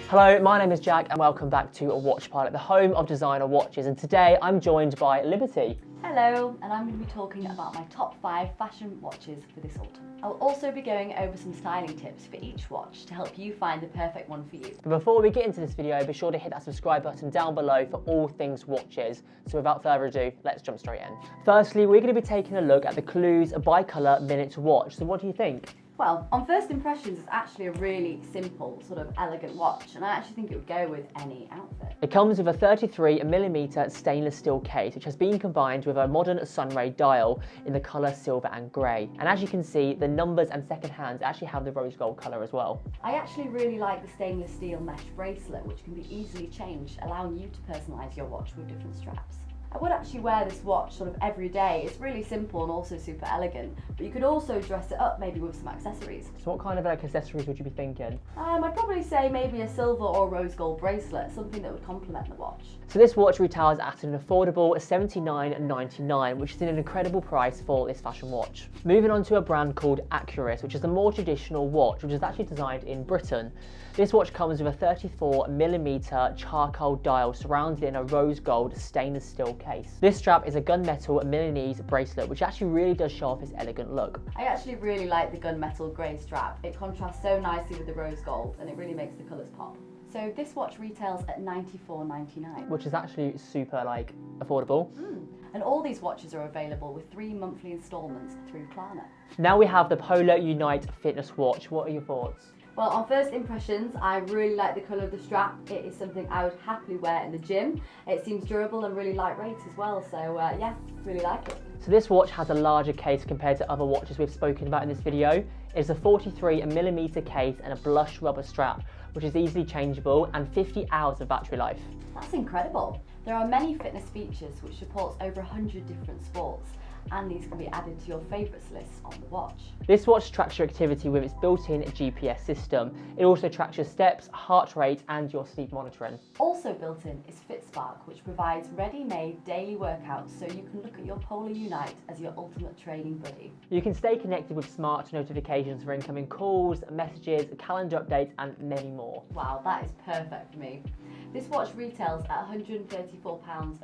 Hello, my name is Jack and welcome back to WatchPilot, the home of designer watches, and today I'm joined by Liberty. Hello, and I'm going to be talking about my top 5 fashion watches for this autumn. I'll also be going over some styling tips for each watch to help you find the perfect one for you. But before we get into this video, be sure to hit that subscribe button down below for all things watches. So without further ado, let's jump straight in. Firstly, we're going to be taking a look at the Clues bi-colour Minuit watch. So what do you think? Well, on first impressions, it's actually a really simple, sort of elegant watch, and I actually think it would go with any outfit. It comes with a 33mm stainless steel case, which has been combined with a modern sunray dial in the colour silver and grey. And as you can see, the numbers and second hands actually have the rose gold colour as well. I actually really like the stainless steel mesh bracelet, which can be easily changed, allowing you to personalise your watch with different straps. I would actually wear this watch sort of every day. It's really simple and also super elegant, but you could also dress it up maybe with some accessories. So what kind of accessories would you be thinking? I'd probably say maybe a silver or rose gold bracelet, something that would complement the watch. So this watch retails at an affordable $79.99, which is an incredible price for this fashion watch. Moving on to a brand called Accurist, which is a more traditional watch, which is actually designed in Britain. This watch comes with a 34mm charcoal dial surrounded in a rose gold stainless steel case. This strap is a gunmetal Milanese bracelet, which actually really does show off its elegant look. I actually really like the gunmetal grey strap. It contrasts so nicely with the rose gold and it really makes the colours pop. So this watch retails at $94.99. Which is actually super affordable. And all these watches are available with 3 monthly instalments through Klarna. Now we have the Polar Unite fitness watch. What are your thoughts? Well, on first impressions, I really like the colour of the strap. It is something I would happily wear in the gym. It seems durable and really lightweight as well, so yeah, really like it. So this watch has a larger case compared to other watches we've spoken about in this video. It's a 43mm case and a blush rubber strap, which is easily changeable, and 50 hours of battery life. That's incredible. There are many fitness features which supports over 100 different sports, and these can be added to your favourites list on the watch. This watch tracks your activity with its built-in GPS system. It also tracks your steps, heart rate and your sleep monitoring. Also built in is FitSpark, which provides ready-made daily workouts so you can look at your Polar Unite as your ultimate training buddy. You can stay connected with smart notifications for incoming calls, messages, calendar updates and many more. Wow, that is perfect for me. This watch retails at £134.50,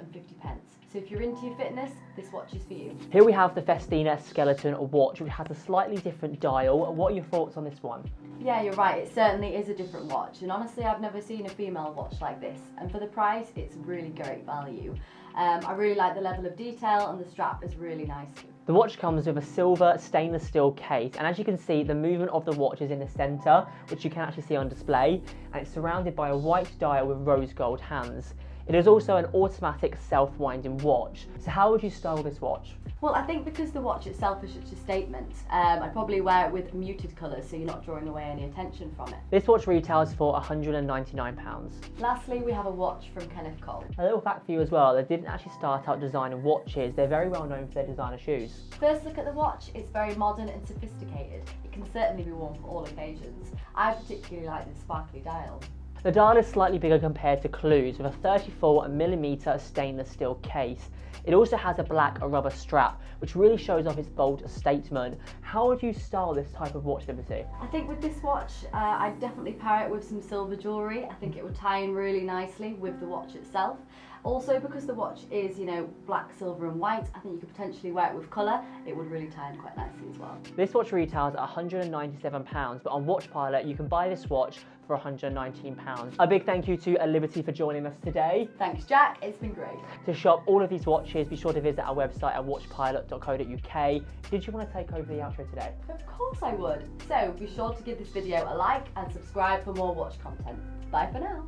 so if you're into your fitness, this watch is for you. Here we have the Festina Skeleton watch, which has a slightly different dial. What are your thoughts on this one? Yeah, you're right, it certainly is a different watch, and honestly I've never seen a female watch like this, and for the price it's really great value. I really like the level of detail and the strap is really nice too. The watch comes with a silver stainless steel case, and as you can see, the movement of the watch is in the centre, which you can actually see on display, and it's surrounded by a white dial with rose gold hands. It is also an automatic self-winding watch. So how would you style this watch? Well, I think because the watch itself is such a statement, I'd probably wear it with muted colours so you're not drawing away any attention from it. This watch retails for £199. Lastly, we have a watch from Kenneth Cole. A little fact for you as well, they didn't actually start out designing watches, they're very well known for their designer shoes. First look at the watch, it's very modern and sophisticated. It can certainly be worn for all occasions. I particularly like the sparkly dial. The dial is slightly bigger compared to Clues, with a 34mm stainless steel case. It also has a black rubber strap, which really shows off its bold statement. How would you style this type of watch, Liberty? I think with this watch, I'd definitely pair it with some silver jewellery. I think it would tie in really nicely with the watch itself. Also, because the watch is, black, silver and white, I think you could potentially wear it with colour. It would really tie in quite nicely as well. This watch retails at £197, but on WatchPilot you can buy this watch for £119. A big thank you to Liberty for joining us today. Thanks, Jack. It's been great. To shop all of these watches, be sure to visit our website at watchpilot.co.uk. Did you want to take over the outro today? Of course I would. So be sure to give this video a like and subscribe for more watch content. Bye for now.